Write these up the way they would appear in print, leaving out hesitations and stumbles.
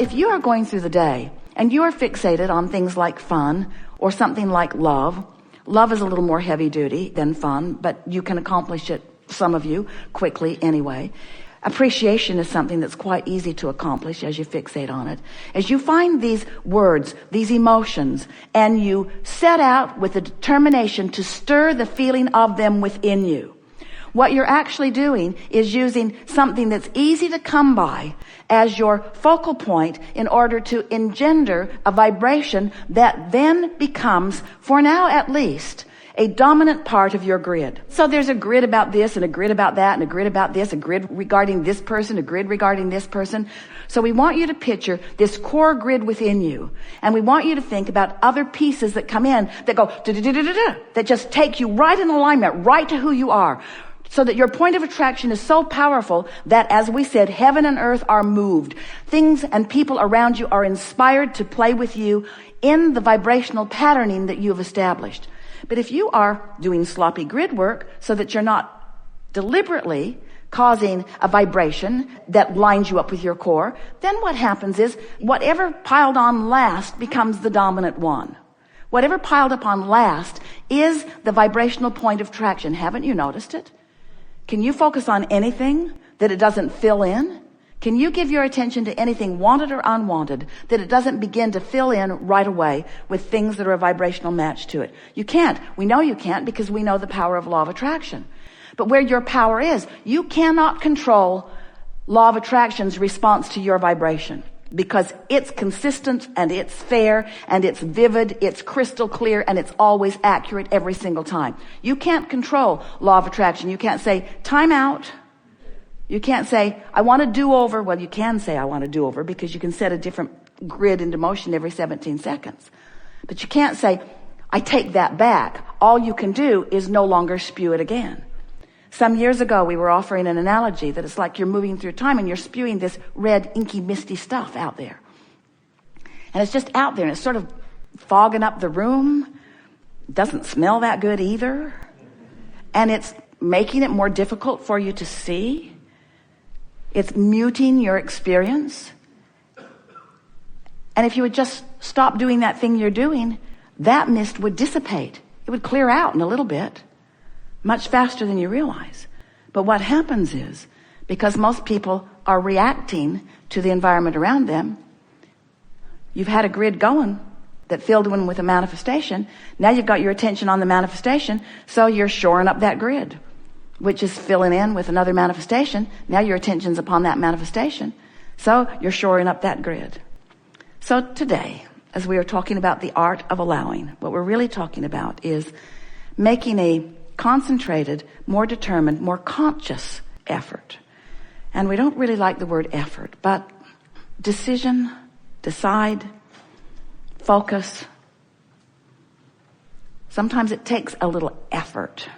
if you are going through the day and you are fixated on things like fun or something like love, love is a little more heavy duty than fun, but you can accomplish it, some of you, quickly anyway. Appreciation is something that's quite easy to accomplish as you fixate on it. As you find these words, these emotions, and you set out with the determination to stir the feeling of them within you, what you're actually doing is using something that's easy to come by as your focal point in order to engender a vibration that then becomes, for now at least, a dominant part of your grid. So there's a grid about this and a grid about that and a grid about this, a grid regarding this person, a grid regarding this person. So we want you to picture this core grid within you. And we want you to think about other pieces that come in that go da-da-da-da-da-da, that just take you right in alignment, right to who you are. So that your point of attraction is so powerful that, as we said, heaven and earth are moved. Things and people around you are inspired to play with you in the vibrational patterning that you've established. But if you are doing sloppy grid work so that you're not deliberately causing a vibration that lines you up with your core, then what happens is whatever piled on last becomes the dominant one. Whatever piled upon last is the vibrational point of traction. Haven't you noticed it? Can you focus on anything that it doesn't fill in? Can you give your attention to anything wanted or unwanted that it doesn't begin to fill in right away with things that are a vibrational match to it? You can't. We know you can't because we know the power of law of attraction. But where your power is, you cannot control law of attraction's response to your vibration because it's consistent and it's fair and it's vivid, it's crystal clear, and it's always accurate every single time. You can't control law of attraction. You can't say, time out. You can't say, I want a do-over. Well, you can say, I want a do-over, because you can set a different grid into motion every 17 seconds. But you can't say, I take that back. All you can do is no longer spew it again. Some years ago, we were offering an analogy that it's like you're moving through time and you're spewing this red, inky, misty stuff out there. And it's just out there, and it's sort of fogging up the room. It doesn't smell that good either. And it's making it more difficult for you to see. It's muting your experience. And if you would just stop doing that thing you're doing, that mist would dissipate. It would clear out in a little bit, much faster than you realize. But what happens is, because most people are reacting to the environment around them, you've had a grid going that filled in with a manifestation. Now you've got your attention on the manifestation, so you're shoring up that grid, which is filling in with another manifestation. Now your attention's upon that manifestation, so you're shoring up that grid. So today, as we are talking about the art of allowing, what we're really talking about is making a concentrated, more determined, more conscious effort. And we don't really like the word effort, but decision, decide, focus. Sometimes it takes a little effort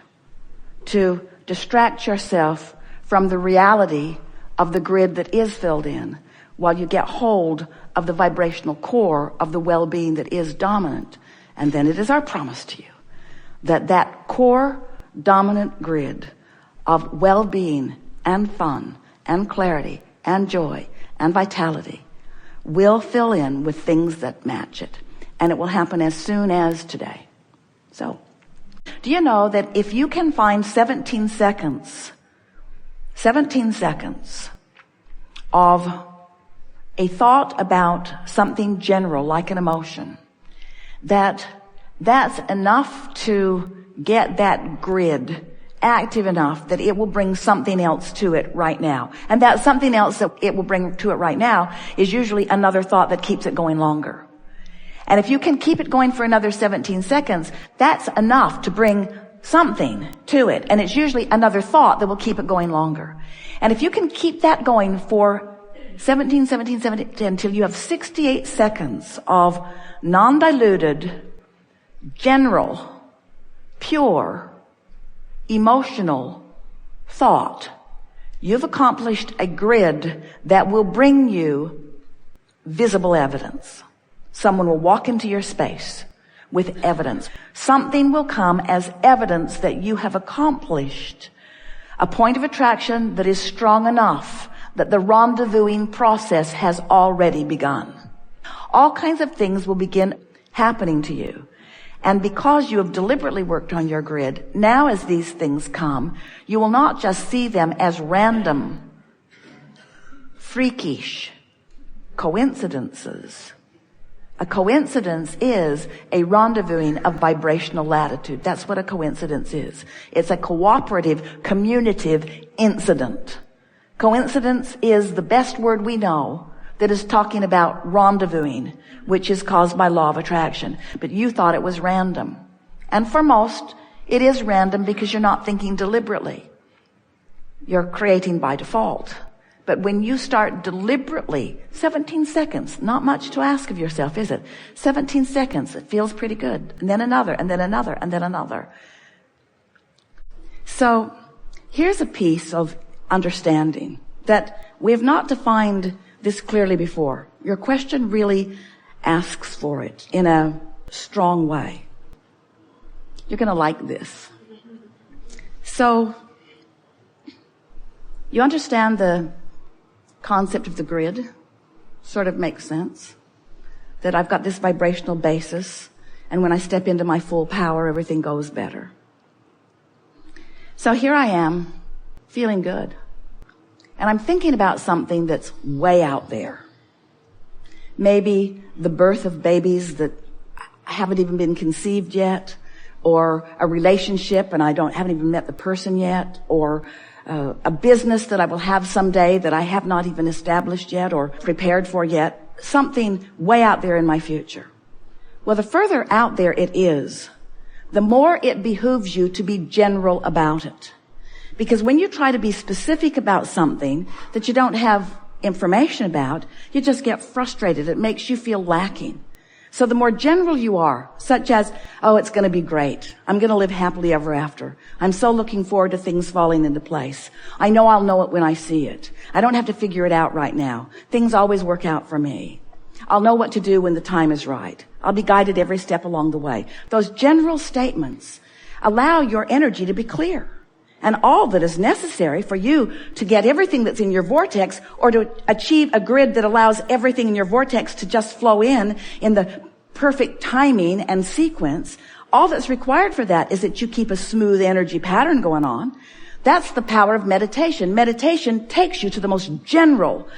to distract yourself from the reality of the grid that is filled in while you get hold of the vibrational core of the well-being that is dominant. And then it is our promise to you that that core dominant grid of well-being and fun and clarity and joy and vitality will fill in with things that match it. And it will happen as soon as today. So, do you know that if you can find 17 seconds of a thought about something general, like an emotion, that's enough to get that grid active enough that it will bring something else to it right now. And that something else that it will bring to it right now is usually another thought that keeps it going longer. And if you can keep it going for another 17 seconds, that's enough to bring something to it. And it's usually another thought that will keep it going longer. And if you can keep that going for 17, until you have 68 seconds of non-diluted, general, pure, emotional thought, you've accomplished a grid that will bring you visible evidence. Someone will walk into your space with evidence. Something will come as evidence that you have accomplished a point of attraction that is strong enough that the rendezvousing process has already begun. All kinds of things will begin happening to you. And because you have deliberately worked on your grid, now as these things come, you will not just see them as random, freakish coincidences. A coincidence is a rendezvousing of vibrational latitude. That's what a coincidence is. It's a cooperative, communicative incident. Coincidence is the best word we know that is talking about rendezvousing, which is caused by law of attraction. But you thought it was random. And for most, it is random because you're not thinking deliberately. You're creating by default. But when you start deliberately, 17 seconds, not much to ask of yourself, is it? 17 seconds, it feels pretty good. And then another, and then another, and then another. So here's a piece of understanding that we have not defined this clearly before. Your question really asks for it in a strong way. You're going to like this. So you understand the concept of the grid? Sort of makes sense. That I've got this vibrational basis, and when I step into my full power, everything goes better. So here I am, feeling good. And I'm thinking about something that's way out there. Maybe the birth of babies that haven't even been conceived yet, or a relationship and I haven't even met the person yet, or a business that I will have someday that I have not even established yet or prepared for yet. Something way out there in my future. Well, the further out there it is, the more it behooves you to be general about it. Because when you try to be specific about something that you don't have information about, you just get frustrated. It makes you feel lacking. So the more general you are, such as, oh, it's going to be great. I'm going to live happily ever after. I'm so looking forward to things falling into place. I know I'll know it when I see it. I don't have to figure it out right now. Things always work out for me. I'll know what to do when the time is right. I'll be guided every step along the way. Those general statements allow your energy to be clear. And all that is necessary for you to get everything that's in your vortex, or to achieve a grid that allows everything in your vortex to just flow in the perfect timing and sequence, all that's required for that is that you keep a smooth energy pattern going on. That's the power of meditation. Meditation takes you to the most general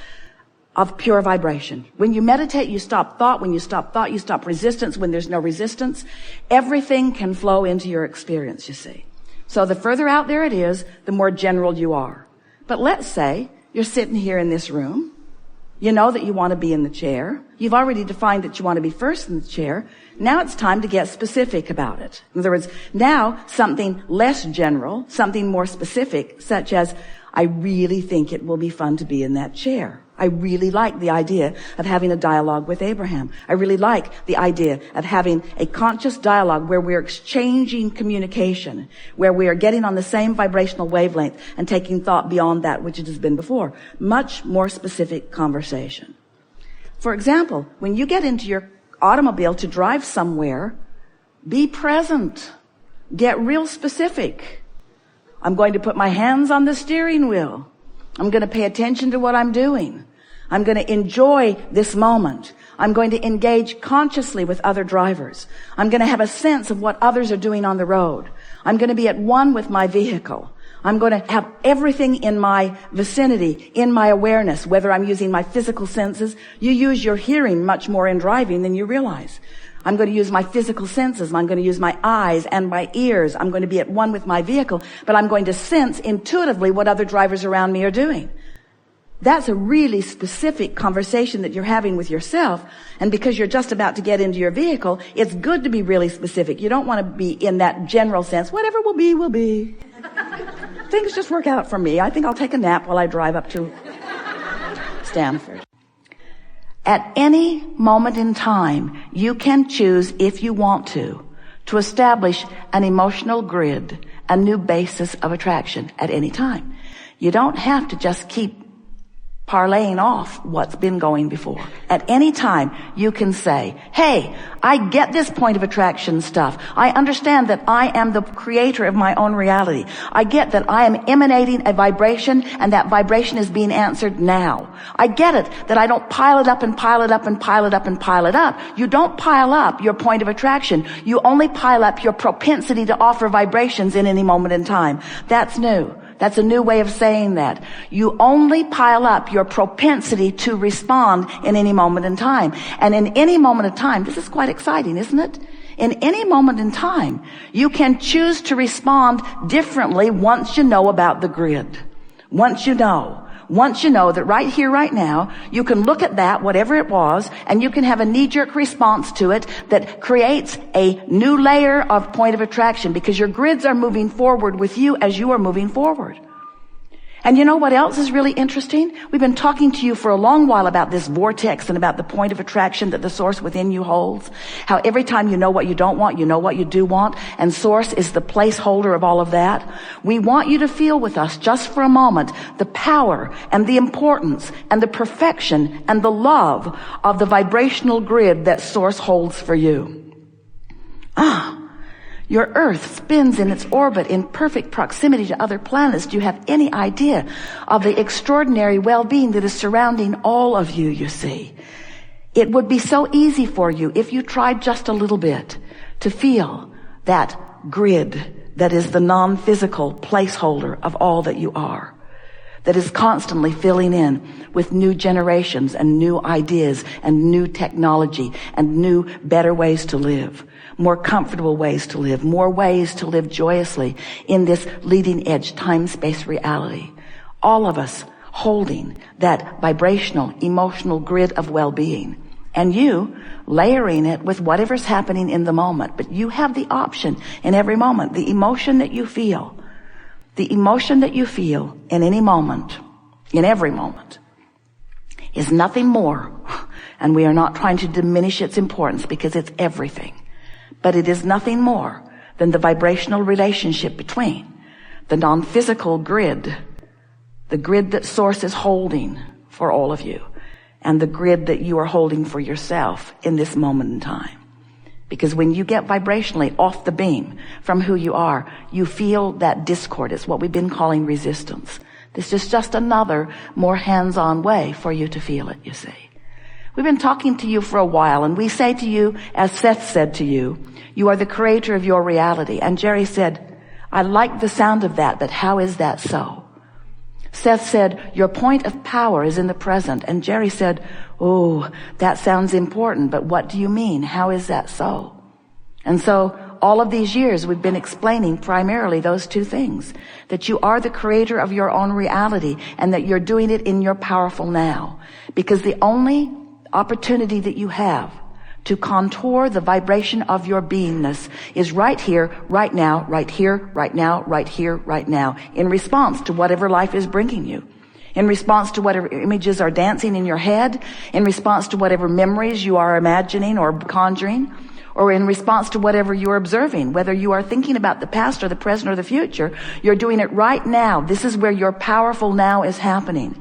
of pure vibration. When you meditate, you stop thought. When you stop thought, you stop resistance. When there's no resistance, everything can flow into your experience, you see. So the further out there it is, the more general you are. But let's say you're sitting here in this room. You know that you want to be in the chair. You've already defined that you want to be first in the chair. Now it's time to get specific about it. In other words, now something less general, something more specific, such as, I really think it will be fun to be in that chair. I really like the idea of having a dialogue with Abraham. I really like the idea of having a conscious dialogue where we're exchanging communication, where we are getting on the same vibrational wavelength and taking thought beyond that which it has been before. Much more specific conversation. For example, when you get into your automobile to drive somewhere, be present. Get real specific. I'm going to put my hands on the steering wheel. I'm going to pay attention to what I'm doing. I'm going to enjoy this moment. I'm going to engage consciously with other drivers. I'm going to have a sense of what others are doing on the road. I'm going to be at one with my vehicle. I'm going to have everything in my vicinity, in my awareness, whether I'm using my physical senses. You use your hearing much more in driving than you realize. I'm going to use my physical senses. I'm going to use my eyes and my ears. I'm going to be at one with my vehicle, but I'm going to sense intuitively what other drivers around me are doing. That's a really specific conversation that you're having with yourself. And because you're just about to get into your vehicle, it's good to be really specific. You don't want to be in that general sense. Whatever will be, will be. Things just work out for me. I think I'll take a nap while I drive up to Stanford. At any moment in time, you can choose, if you want to establish an emotional grid, a new basis of attraction at any time. You don't have to just keep parlaying off what's been going before. At any time, you can say, hey, I get this point of attraction stuff. I understand that I am the creator of my own reality. I get that I am emanating a vibration, and that vibration is being answered now. I get it that I don't pile it up and pile it up and pile it up and pile it up. You don't pile up your point of attraction. You only pile up your propensity to offer vibrations in any moment in time. That's new. That's a new way of saying that. You only pile up your propensity to respond in any moment in time. And in any moment of time, this is quite exciting, isn't it? In any moment in time, you can choose to respond differently once you know about the grid. Once you know that right here, right now, you can look at that, whatever it was, and you can have a knee-jerk response to it that creates a new layer of point of attraction, because your grids are moving forward with you as you are moving forward. And you know what else is really interesting? We've been talking to you for a long while about this vortex and about the point of attraction that the source within you holds. How every time you know what you don't want, you know what you do want, and source is the placeholder of all of that. We want you to feel with us just for a moment the power and the importance and the perfection and the love of the vibrational grid that source holds for you. Your Earth spins in its orbit in perfect proximity to other planets. Do you have any idea of the extraordinary well-being that is surrounding all of you, you see? It would be so easy for you if you tried just a little bit to feel that grid that is the non-physical placeholder of all that you are, that is constantly filling in with new generations and new ideas and new technology and new, better ways to live. More comfortable ways to live, more ways to live joyously in this leading edge time-space reality. All of us holding that vibrational, emotional grid of well-being. And you layering it with whatever's happening in the moment. But you have the option in every moment. The emotion that you feel in any moment, in every moment, is nothing more. And we are not trying to diminish its importance, because it's everything. But it is nothing more than the vibrational relationship between the non-physical grid, the grid that source is holding for all of you, and the grid that you are holding for yourself in this moment in time. Because when you get vibrationally off the beam from who you are, you feel that discord. It's what we've been calling resistance. This is just another more hands-on way for you to feel it, you see. We've been talking to you for a while, and we say to you, as Seth said to you, you are the creator of your reality. And Jerry said, I like the sound of that, but how is that so? Seth said, your point of power is in the present. And Jerry said, oh, that sounds important, but what do you mean? How is that so? And so all of these years we've been explaining primarily those two things, that you are the creator of your own reality and that you're doing it in your powerful now. Because the only opportunity that you have to contour the vibration of your beingness is right here, right now, right here, right now, right here, right now, in response to whatever life is bringing you, in response to whatever images are dancing in your head, in response to whatever memories you are imagining or conjuring, or in response to whatever you're observing, whether you are thinking about the past or the present or the future. You're doing it right now. This is where your powerful now is happening.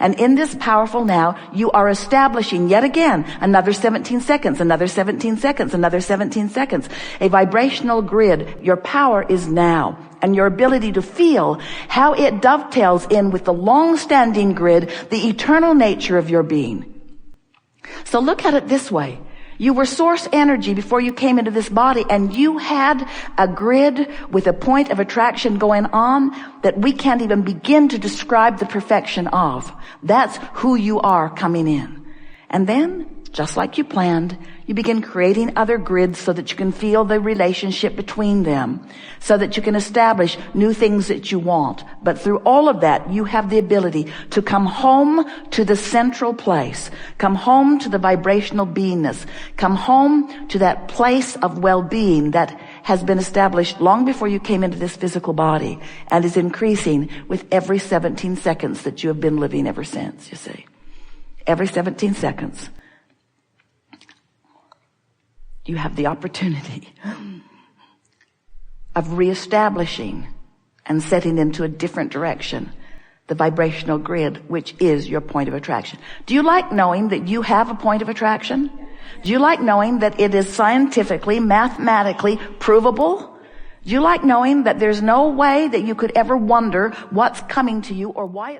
And in this powerful now, you are establishing yet again another 17 seconds, another 17 seconds, another 17 seconds. A vibrational grid. Your power is now. And your ability to feel how it dovetails in with the long-standing grid, the eternal nature of your being. So look at it this way. You were source energy before you came into this body, and you had a grid with a point of attraction going on that we can't even begin to describe the perfection of. That's who you are coming in. And then, just like you planned, you begin creating other grids so that you can feel the relationship between them, so that you can establish new things that you want. But through all of that, you have the ability to come home to the central place, come home to the vibrational beingness, come home to that place of well-being that has been established long before you came into this physical body and is increasing with every 17 seconds that you have been living ever since, you see. Every 17 seconds. You have the opportunity of reestablishing and setting into a different direction the vibrational grid, which is your point of attraction. Do you like knowing that you have a point of attraction? Do you like knowing that it is scientifically, mathematically provable? Do you like knowing that there's no way that you could ever wonder what's coming to you or why